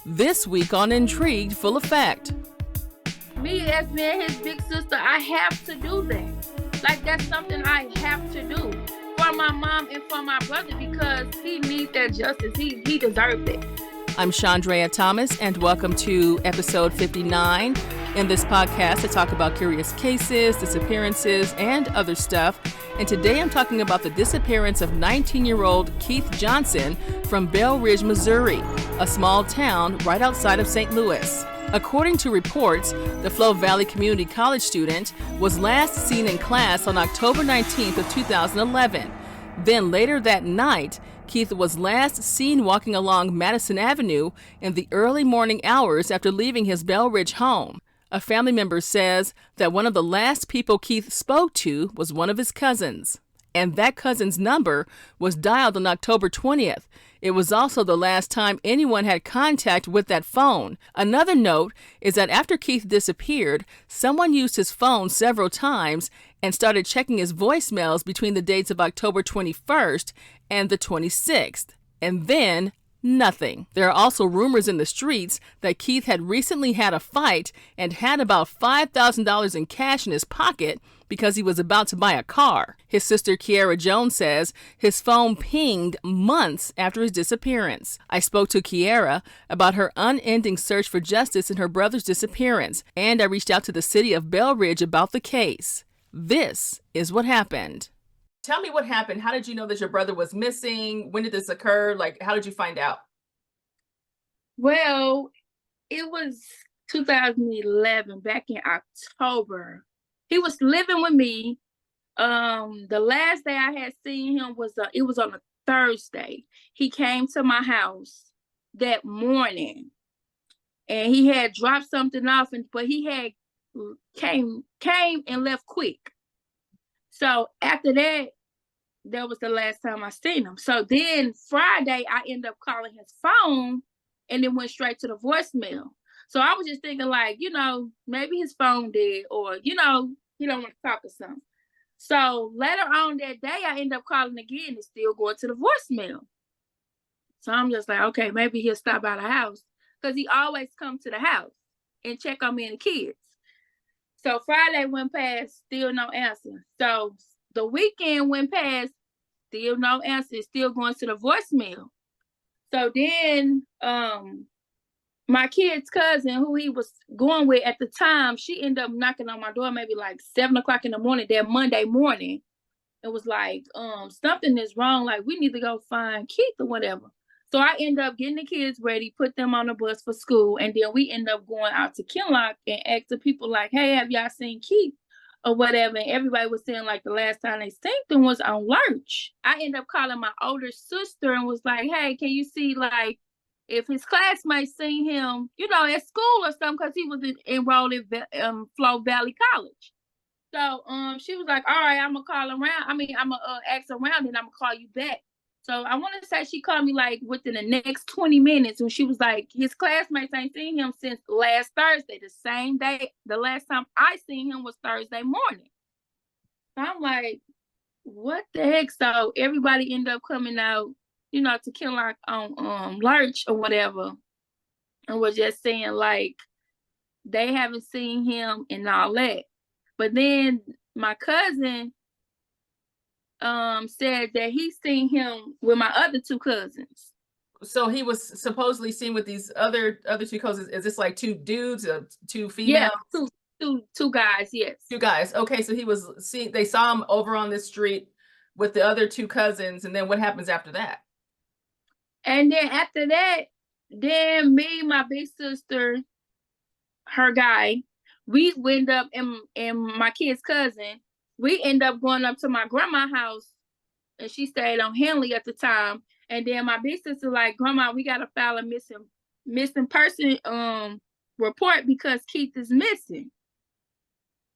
This week on Intrigued Full Effect. Me as being his big sister, I have to do that. Like, that's something I have to do for my mom and for my brother because he needs that justice. He deserves it. I'm Chandrea Thomas, and welcome to episode 59. In this podcast, I talk about curious cases, disappearances, and other stuff. And today I'm talking about the disappearance of 19-year-old Keith Johnson from Belle Ridge, Missouri, a small town right outside of St. Louis. According to reports, the Flo Valley Community College student was last seen in class on October 19th of 2011. Then later that night, Keith was last seen walking along Madison Avenue in the early morning hours after leaving his Belle Ridge home. A family member says that one of the last people Keith spoke to was one of his cousins, and that cousin's number was dialed on October 20th. It was also the last time anyone had contact with that phone. Another note is that after Keith disappeared, someone used his phone several times and started checking his voicemails between the dates of October 21st and the 26th, and then nothing. There are also rumors in the streets that Keith had recently had a fight and had about $5,000 in cash in his pocket because he was about to buy a car. His sister Kiara Jones says his phone pinged months after his disappearance. I spoke to Kiara about her unending search for justice in her brother's disappearance, and I reached out to the city of Belle Ridge about the case. This is what happened. Tell me what happened. How did you know that your brother was missing? When did this occur? Like, how did you find out? Well, it was 2011, back in October. He was living with me. The last day I had seen him was on a Thursday. He came to my house that morning, and he had dropped something off, but he had came and left quick. So after that was the last time I seen him. So then Friday, I ended up calling his phone, and it went straight to the voicemail. So I was just thinking, like, maybe his phone did, or, he don't want to talk or something. So later on that day, I ended up calling again and still going to the voicemail. So I'm just like, okay, maybe he'll stop by the house, because he always come to the house and check on me and the kids. So Friday went past, still no answer. So the weekend went past, still no answer, still going to the voicemail. So then my kid's cousin, who he was going with at the time, she ended up knocking on my door maybe like 7 o'clock in the morning, that Monday morning. It was like, something is wrong. Like, we need to go find Keith or whatever. So I ended up getting the kids ready, put them on the bus for school, and then we ended up going out to Kinloch and asked the people, like, hey, have y'all seen Keith or whatever? And everybody was saying, like, the last time they seen him was on Lurch. I ended up calling my older sister and was like, hey, can you see, like, if his classmates seen him, at school or something, because he was enrolled in Flo Valley College. So she was like, all right, I'm going to call around. I'm going to ask around, and I'm going to call you back. So I want to say she called me like within the next 20 minutes, and she was like, his classmates ain't seen him since last Thursday, the same day. The last time I seen him was Thursday morning. So I'm like, what the heck? So everybody ended up coming out, to Kinloch on Lurch or whatever, and was just saying, like, they haven't seen him and all that. But then my cousin said that he seen him with my other two cousins. So he was supposedly seen with these other two cousins. Is this like two dudes, two females? Yeah, two guys. Yes, two guys. Okay, so they saw him over on this street with the other two cousins, and then what happens after that? And then after that, then me, my big sister, her guy, we went up, and my kid's cousin, we end up going up to my grandma's house, and she stayed on Henley at the time. And then my big sister like, Grandma, we got to file a missing person report because Keith is missing.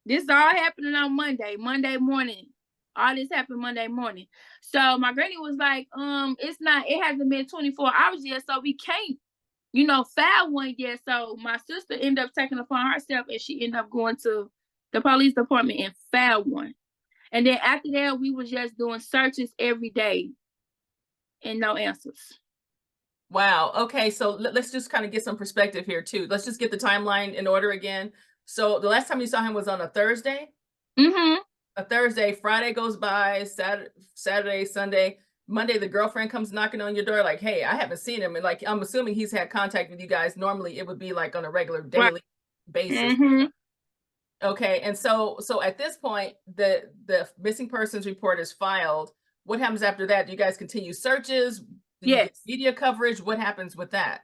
This is all happening on Monday morning. All this happened Monday morning. So my granny was like, it hasn't been 24 hours yet, so we can't, file one yet. So my sister ended up taking it upon herself, and she ended up going to the police department and filed one. And then after that, we was just doing searches every day and no answers. Wow. Okay. So let's just kind of get some perspective here too. Let's just get the timeline in order again. So the last time you saw him was on a Thursday. Mm-hmm. A Thursday, Friday goes by, Saturday, Sunday, Monday, the girlfriend comes knocking on your door like, "Hey, I haven't seen him." And like, I'm assuming he's had contact with you guys. Normally, it would be like on a regular Right. daily basis. Mm-hmm. Okay. And so at this point, the missing persons report is filed. What happens after that? Do you guys continue searches? Do you get Yes. media coverage? What happens with that?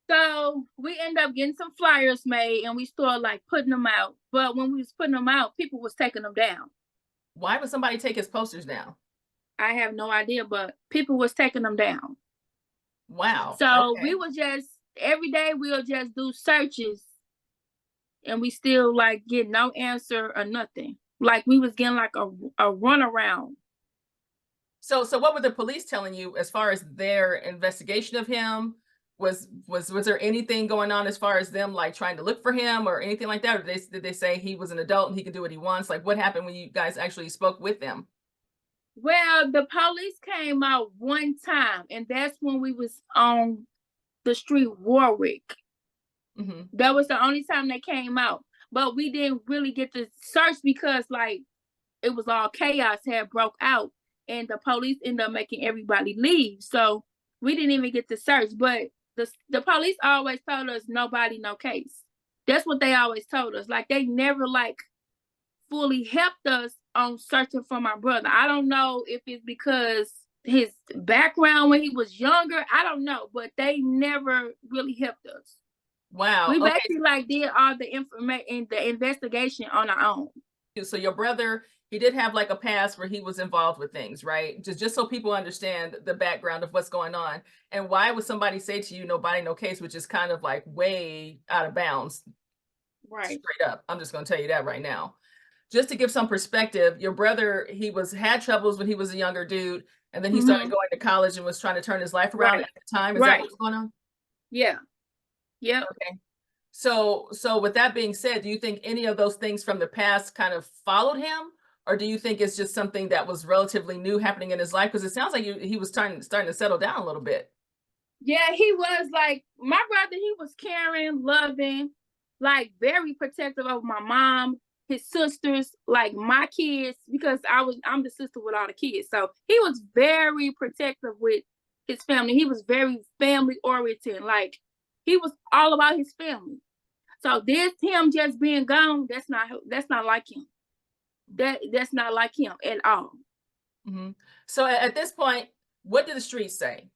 So we end up getting some flyers made and we started like putting them out. But when we was putting them out, people was taking them down. Why would somebody take his posters down? I have no idea, but people was taking them down. Wow. So we Okay. would just every day we'll just do searches and we still like get no answer or nothing. Like we was getting like a runaround. So what were the police telling you as far as their investigation of him? Was there anything going on as far as them like trying to look for him or anything like that? Or did they say he was an adult and he can do what he wants? Like what happened when you guys actually spoke with them? Well, the police came out one time, and that's when we was on the street Warwick. Hmm. That was the only time they came out. But we didn't really get to search because like it was all chaos had broke out and the police ended up making everybody leave. So we didn't even get to search. But the police always told us nobody, no case. That's what they always told us. Like they never like fully helped us on searching for my brother. I don't know if it's because his background when he was younger. I don't know, but they never really helped us. Wow. We Okay. basically like did all the information, the investigation on our own. So your brother, he did have like a past where he was involved with things, right? Just so people understand the background of what's going on. And why would somebody say to you, nobody, no case, which is kind of like way out of bounds, Right. straight up. I'm just going to tell you that right now. Just to give some perspective, your brother, he had troubles when he was a younger dude, and then he started Mm-hmm. going to college and was trying to turn his life around Right. at the time. Is that Right. what's going on? Yeah. Yep. Okay. So with that being said, do you think any of those things from the past kind of followed him, or do you think it's just something that was relatively new happening in his life? Because it sounds like he was starting to settle down a little bit. Yeah, he was like my brother. He was caring, loving, like very protective of my mom, his sisters, like my kids, because I'm the sister with all the kids. So he was very protective with his family. He was very family oriented. Like he was all about his family. So this him just being gone, that's not like him. That's not like him at all. Hmm. So at this point, what do the streets say?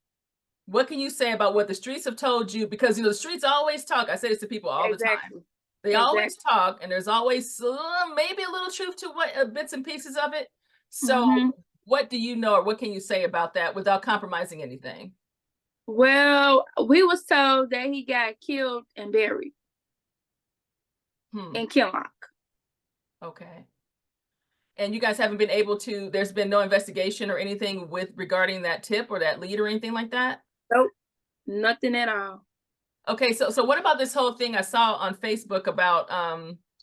What can you say about what the streets have told you? Because the streets always talk. I say this to people all the time. Exactly. They always Exactly. talk, and there's always maybe a little truth to what bits and pieces of it. So, Mm-hmm. what do you know, or what can you say about that without compromising anything? Well, we was told that he got killed and buried Hmm. in Kinloch. Okay. And you guys haven't been able to. There's been no investigation or anything with regarding that tip or that lead or anything like that. Nope, nothing at all. Okay, so what about this whole thing I saw on Facebook about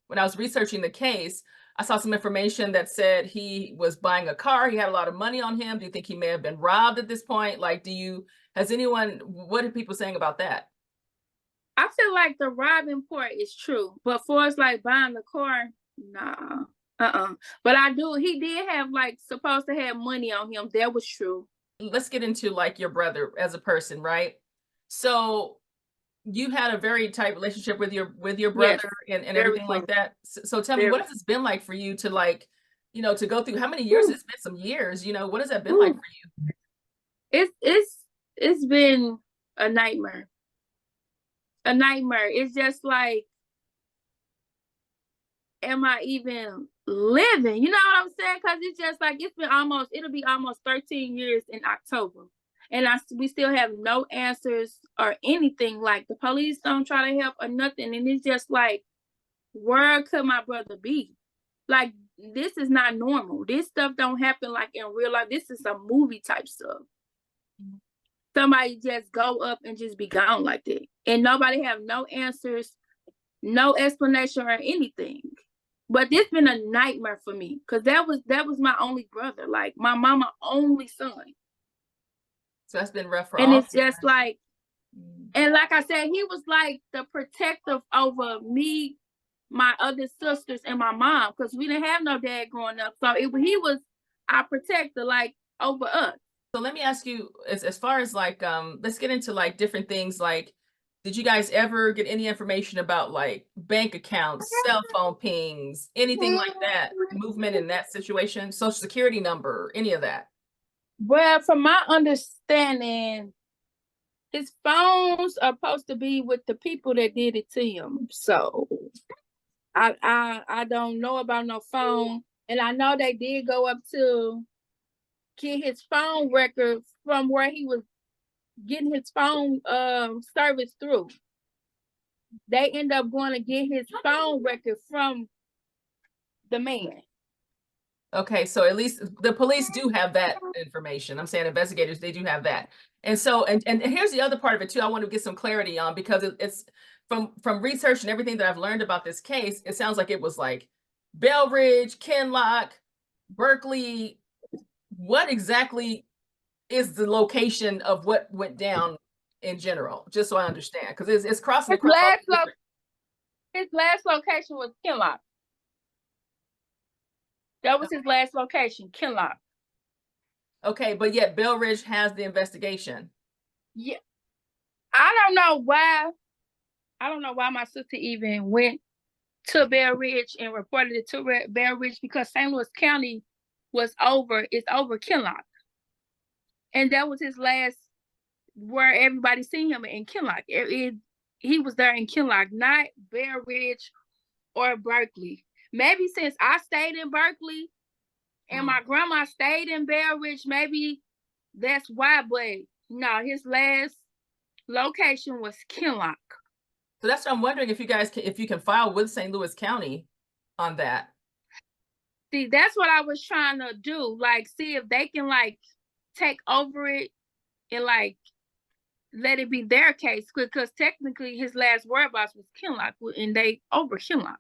when I was researching the case, I saw some information that said he was buying a car, he had a lot of money on him. Do you think he may have been robbed at this point? Like, what are people saying about that? I feel like the robbing part is true, but for us like buying the car, nah. But he did have like supposed to have money on him. That was true. Let's get into like your brother as a person, right? So you had a very tight relationship with your Yes, brother and very everything close. like that. So tell me, Very. what has this been like for you to like, to go through how many years? Ooh, It's been some years, what has that been like ooh. for you? It's been a nightmare. A nightmare. It's just like, am I even living? You know what I'm saying? Because it's just like it'll be almost 13 years in October. And we still have no answers or anything. Like the police don't try to help or nothing. And it's just like, where could my brother be? Like, this is not normal. This stuff don't happen like in real life. This is some movie type stuff. Mhm. Somebody just go up and just be gone like that. And nobody have no answers, no explanation or anything. But this been a nightmare for me because that was my only brother, like my mama only son. So that's been rough for And all it's just like, Mm. and like I said, he was like the protective over me, my other sisters, and my mom, because we didn't have no dad growing up. So he was our protector, like over us. So let me ask you, as far as like, let's get into like different things. Like, did you guys ever get any information about like bank accounts, cell phone pings, anything like that, movement in that situation, social security number, any of that? Well, from my understanding, his phones are supposed to be with the people that did it to him. So I don't know about no phone. And I know they did go up to get his phone records from where he was getting his phone service through. They end up going to get his phone record from the man. Okay, so at least the police do have that information. I'm saying investigators, they do have that. And so, and here's the other part of it too, I want to get some clarity on, because it's from research and everything that I've learned about this case, it sounds like it was like Bell Ridge, Kinloch, Berkeley. What exactly is the location of what went down in general? Just so I understand, because it's crossing across all different. His last location was Kinloch. That was his last location, Kinloch. Okay, but yet Bell Ridge has the investigation. Yeah. I don't know why my sister even went to Bell Ridge and reported it to Bell Ridge, because St. Louis County it's over Kinloch. And that was his last, where everybody seen him in Kinloch. He was there in Kinloch, not Bell Ridge or Berkeley. Maybe since I stayed in Berkeley and my grandma stayed in Bell Ridge, maybe that's why, but no, his last location was Kinloch. So that's what I'm wondering, if you can file with St. Louis County on that. See, that's what I was trying to do. Like, see if they can like take over it and like let it be their case, because technically his last whereabouts was Kinloch, and they over Kinloch.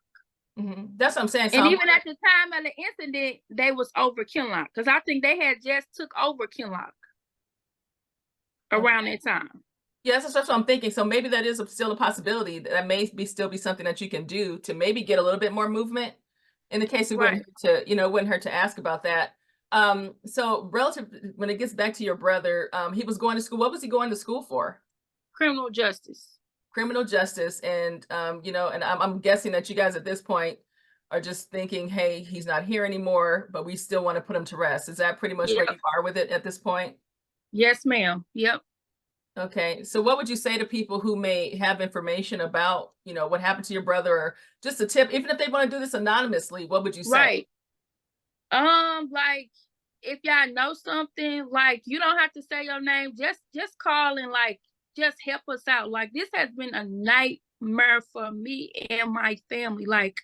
That's what I'm saying. So and even at the time of the incident, they was over Kinloch, because I think they had just took over Kinloch around that time. Yes, that's what I'm thinking. So maybe that is still a possibility. That may still be something that you can do to maybe get a little bit more movement in the case. It wouldn't hurt to ask about that. So relative, when it gets back to your brother, he was going to school. What was he going to school for? Criminal justice. Criminal justice. And, and I'm guessing that you guys at this point are just thinking, hey, he's not here anymore, but we still want to put him to rest. Is that pretty much where you are with it at this point? Yes, ma'am. Yep. Okay, so what would you say to people who may have information about, what happened to your brother, or just a tip, even if they want to do this anonymously, what would you say? Right. Like, if y'all know something, like, you don't have to say your name, just call and like just help us out. Like, this has been a nightmare for me and my family. Like,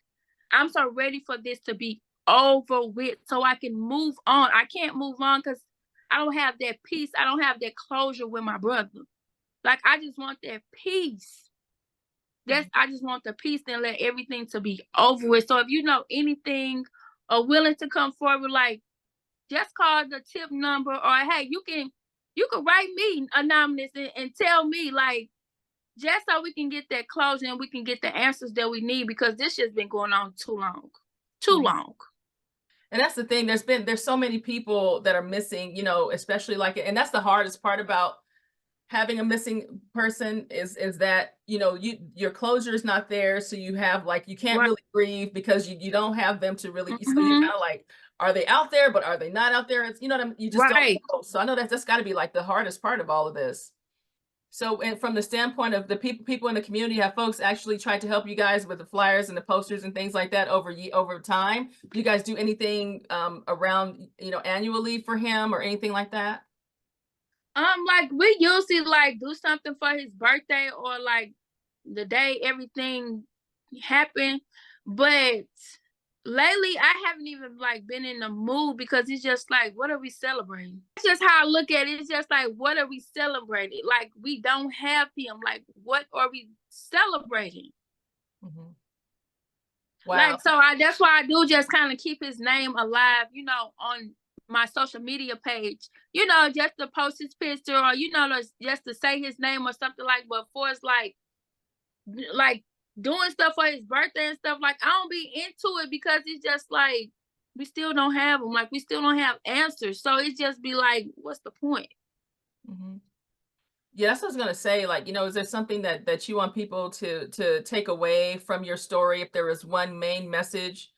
I'm so ready for this to be over with so I can move on. I can't move on because I don't have that peace. I don't have that closure with my brother. Like, I just want that peace. I just want the peace and let everything to be over with. So if you know anything or willing to come forward, like, just call the tip number, or hey, you can write me anonymous and tell me, like, just so we can get that closure and we can get the answers that we need, because this has been going on too long. And that's the thing. There's so many people that are missing, especially and that's the hardest part about having a missing person is that, your closure is not there. So you have you can't really grieve, because you don't have them to really, so you kind of are they out there, but are they not out there? It's, what I mean? You just don't know. So I know that's gotta be the hardest part of all of this. So, and from the standpoint of the people in the community, have folks actually tried to help you guys with the flyers and the posters and things like that over time? Do you guys do anything around, annually for him or anything like that? Like, we usually do something for his birthday or the day everything happened, but lately I haven't even been in the mood, because it's just what are we celebrating? It's just how I look at it. It's just what are we celebrating? We don't have him. What are we celebrating? Wow. So that's why I do just kind of keep his name alive, on my social media page, just to post his picture or, just to say his name or something like, but for it's like doing stuff for his birthday and stuff, like I don't be into it because it's just like we still don't have them, like we still don't have answers. So it just be like, what's the point? Mm-hmm. Yeah, that's what I was gonna say. Like, is there something that you want people to take away from your story? If there is one main message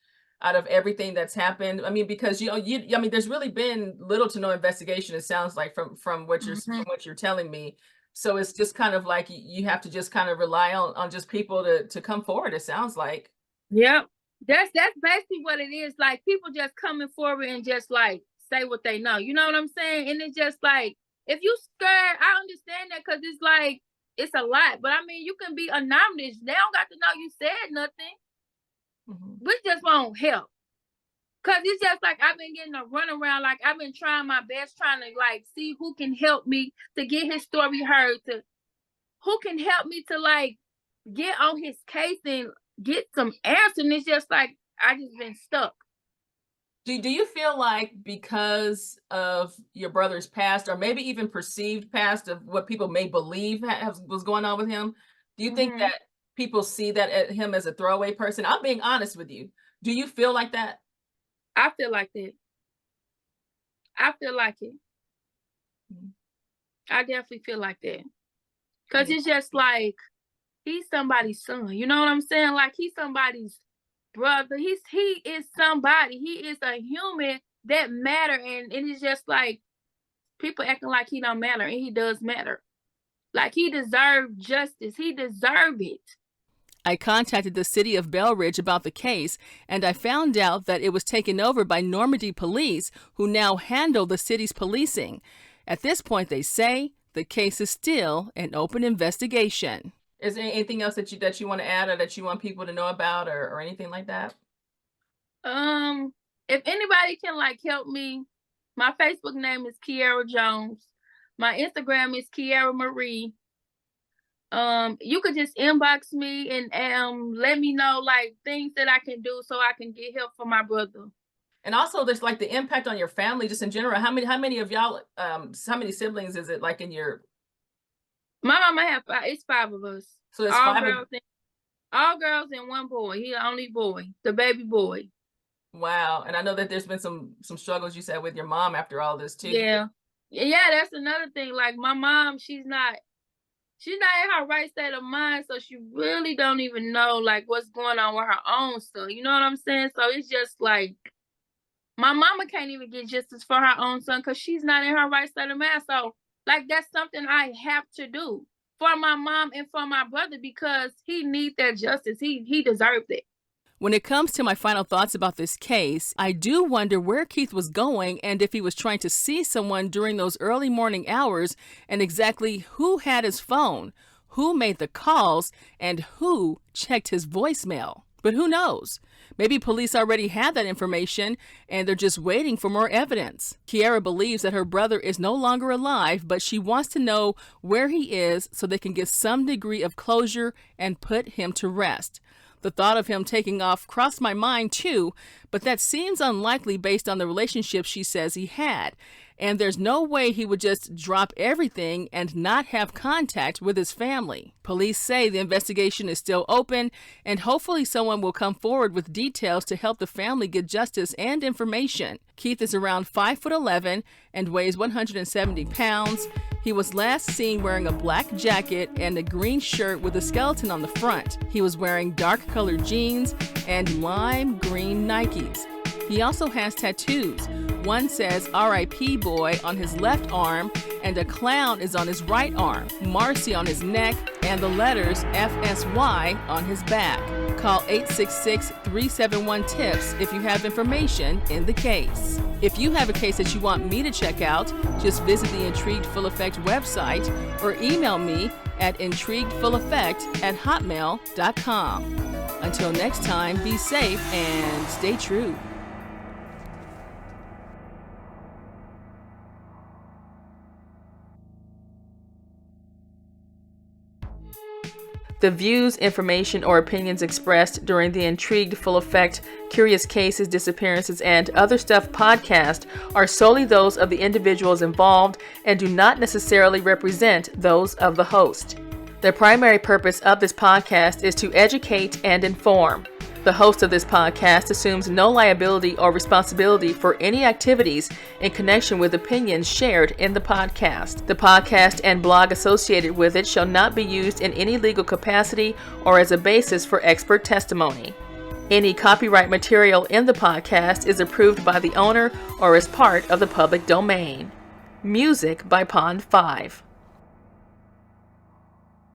out of everything that's happened, I mean, because I mean, there's really been little to no investigation. It sounds like from what Hmm. you're telling me. So it's just kind of like you have to just kind of rely on just people to come forward. It sounds like. Yep. That's basically what it is. Like people just coming forward and just like say what they know. You know what I'm saying? And it's just like if you scared, I understand that because it's like it's a lot. But I mean, you can be anonymous. They don't got to know you said nothing. Mhm. We just won't help. Cause it's just like I've been getting a runaround. Like I've been trying my best, trying to like see who can help me to get his story heard. To who can help me to like get on his case and get some answer. And it's just like I just been stuck. Do you feel like because of your brother's past, or maybe even perceived past of what people may believe was going on with him, do you think Hmm. that people see that at him as a throwaway person? I'm being honest with you. Do you feel like that? I feel like that. I feel like it. Mhm. I definitely feel like that. Cause Yeah. it's just like he's somebody's son. You know what I'm saying? Like he's somebody's brother. He is somebody. He is a human that matter. And it is just like people acting like he don't matter, and he does matter. Like he deserved justice. He deserved it. I contacted the city of Belridge about the case, and I found out that it was taken over by Normandy Police, who now handle the city's policing. At this point, they say the case is still an open investigation. Is there anything else that you want to add, or that you want people to know about, or anything like that? Um, if anybody can like help me, my Facebook name is Kiara Jones. My Instagram is Kiara Marie. You could just inbox me and let me know like things that I can do so I can get help for my brother. And also, there's like the impact on your family, just in general. How many of y'all? How many siblings is it like in your? My mama have five, it's five of us. So it's All five of. girls and all girls and one boy. He the only boy, the baby boy. Wow, and I know that there's been some struggles you said with your mom after all this too. Yeah. Yeah, that's another thing. Like my mom, she's not in her right state of mind, so she really don't even know like what's going on with her own son. You know what I'm saying? So it's just like my mama can't even get justice for her own son because she's not in her right state of mind. So like that's something I have to do for my mom and for my brother because he needs that justice. He deserves it. When it comes to my final thoughts about this case, I do wonder where Keith was going and if he was trying to see someone during those early morning hours, and exactly who had his phone, who made the calls, and who checked his voicemail. But who knows? Maybe police already had that information and they're just waiting for more evidence. Kiara believes that her brother is no longer alive, but she wants to know where he is so they can get some degree of closure and put him to rest. The thought of him taking off crossed my mind too, but that seems unlikely based on the relationship she says he had. And there's no way he would just drop everything and not have contact with his family. Police say the investigation is still open, and hopefully someone will come forward with details to help the family get justice and information. Keith is around 5'11" and weighs 170 pounds. He was last seen wearing a black jacket and a green shirt with a skeleton on the front. He was wearing dark-colored jeans and lime green Nikes. He also has tattoos. One says R.I.P. Boy on his left arm, and a clown is on his right arm, Marcy on his neck, and the letters FSY on his back. Call 866-371-TIPS if you have information in the case. If you have a case that you want me to check out, just visit the Intrigued Full Effect website or email me at intriguedfulleffect@hotmail.com. Until next time, be safe and stay true. The views, information, or opinions expressed during the Intrigued, Full Effect, Curious Cases, Disappearances, and Other Stuff podcast are solely those of the individuals involved and do not necessarily represent those of the host. The primary purpose of this podcast is to educate and inform. The host of this podcast assumes no liability or responsibility for any activities in connection with opinions shared in the podcast. The podcast and blog associated with it shall not be used in any legal capacity or as a basis for expert testimony. Any copyright material in the podcast is approved by the owner or is part of the public domain. Music by Pond 5.